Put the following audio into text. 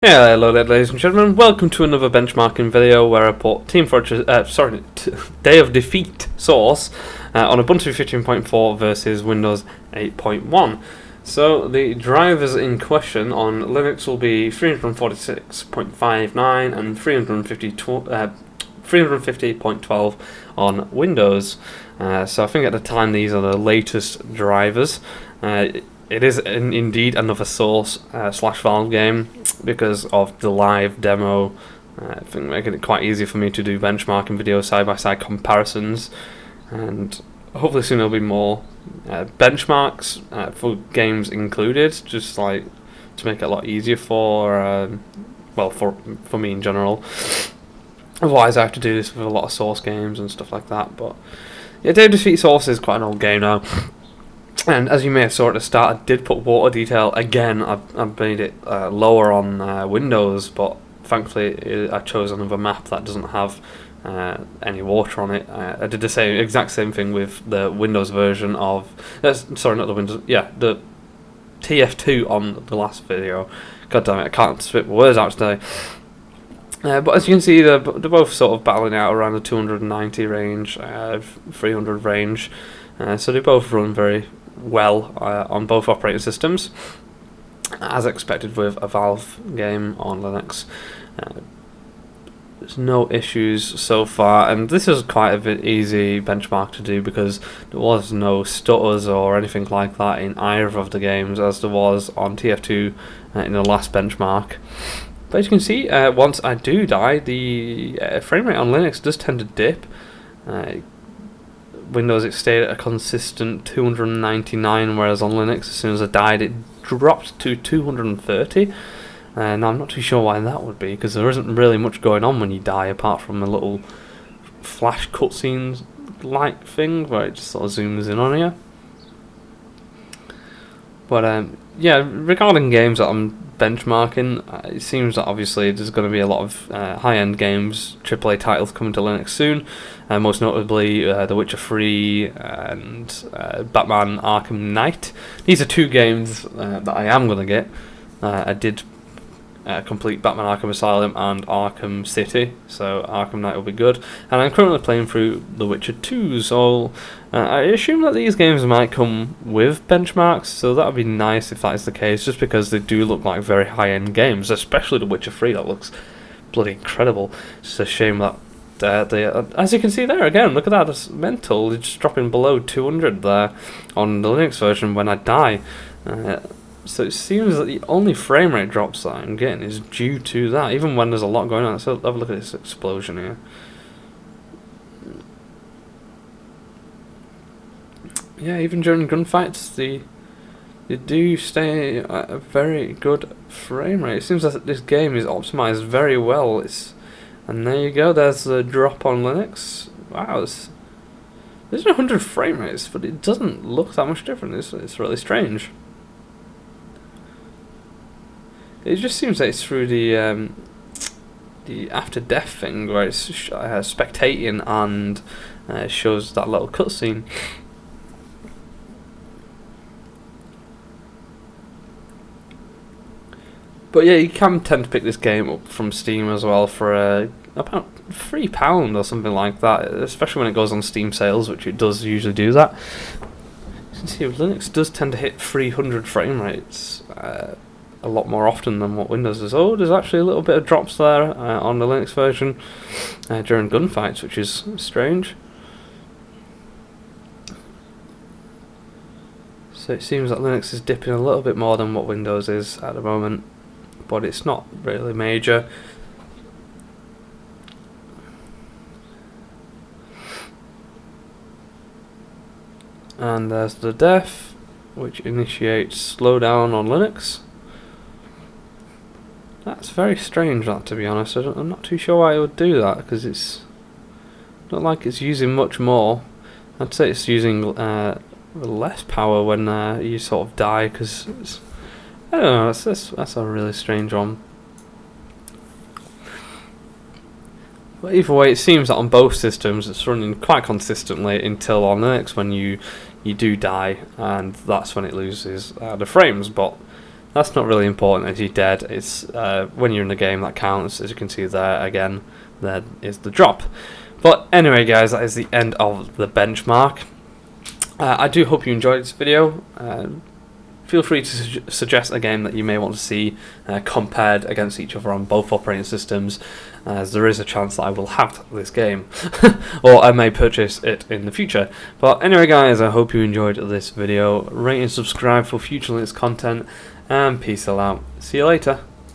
Yeah, hello there, ladies and gentlemen. Welcome to another benchmarking video where I put Day of Defeat source on Ubuntu 15.4 versus Windows 8.1. So the drivers in question on Linux will be 346.59 and 350.12 on Windows. So I think at the time these are the latest drivers. It is indeed another source slash Valve game because of the live demo. I think making it quite easy for me to do benchmarking videos, side by side comparisons, and hopefully soon there'll be more benchmarks for games included, just like to make it a lot easier for for me in general. Otherwise, I have to do this with a lot of source games and stuff like that. But yeah, Day of Defeat Source is quite an old game now. And as you may have saw at the start, I did put water detail again. I've made it lower on Windows, but thankfully I chose another map that doesn't have any water on it. I did the exact same thing with the Windows version of sorry, not the Windows. Yeah, the TF2 on the last video. God damn it, I can't spit words out today. But as you can see, they're both sort of battling out around the 290 range, 300 range. So they both run very well on both operating systems, as expected with a Valve game on Linux. There's no issues so far, and this is quite a bit easy benchmark to do because there was no stutters or anything like that in either of the games as there was on TF2 in the last benchmark. But as you can see, once I do die, the frame rate on Linux does tend to dip. Windows it stayed at a consistent 299, whereas on Linux as soon as I died it dropped to 230. Now I'm not too sure why that would be, because there isn't really much going on when you die apart from a little flash cutscenes like thing where it just sort of zooms in on you. But yeah, regarding games that I'm benchmarking, it seems that obviously there's going to be a lot of high-end games, AAA titles coming to Linux soon, most notably The Witcher 3 and Batman Arkham Knight. These are two games that I am going to get. I did complete Batman Arkham Asylum and Arkham City, so Arkham Knight will be good. And I'm currently playing through The Witcher 2, so I assume that these games might come with benchmarks, so that would be nice if that is the case, just because they do look like very high-end games, especially The Witcher 3, that looks bloody incredible. It's just a shame that as you can see there again, look at that, it's mental, it's just dropping below 200 there on the Linux version when I die. So it seems that the only frame rate drops that I'm getting is due to that, even when there's a lot going on. So have a look at this explosion here. Yeah, even during gunfights, they do stay at a very good frame rate. It seems that this game is optimized very well. And there you go, there's the drop on Linux. Wow, there's 100 frame rates, but it doesn't look that much different. It's really strange. It just seems like it's through the after death thing where it's spectating and shows that little cutscene. But yeah, you can tend to pick this game up from Steam as well for about £3 or something like that, especially when it goes on Steam sales, which it does usually do that. You can see Linux does tend to hit 300 frame rates a lot more often than what Windows does. Oh, there's actually a little bit of drops there on the Linux version during gunfights, which is strange. So it seems that Linux is dipping a little bit more than what Windows is at the moment, but it's not really major. And there's the def, which initiates slowdown on Linux. That's very strange, that, to be honest. I'm not too sure why it would do that, because it's not like it's using much more. I'd say it's using less power when you sort of die, because I don't know, that's a really strange one. But either way, it seems that on both systems it's running quite consistently until on Linux when you do die, and that's when it loses the frames. But that's not really important as you're dead. It's when you're in the game that counts. As you can see there, again, there is the drop. But anyway, guys, that is the end of the benchmark. I do hope you enjoyed this video. Feel free to suggest a game that you may want to see compared against each other on both operating systems, as there is a chance that I will have this game, or I may purchase it in the future. But anyway, guys, I hope you enjoyed this video. Rate and subscribe for future links content, and peace out. See you later.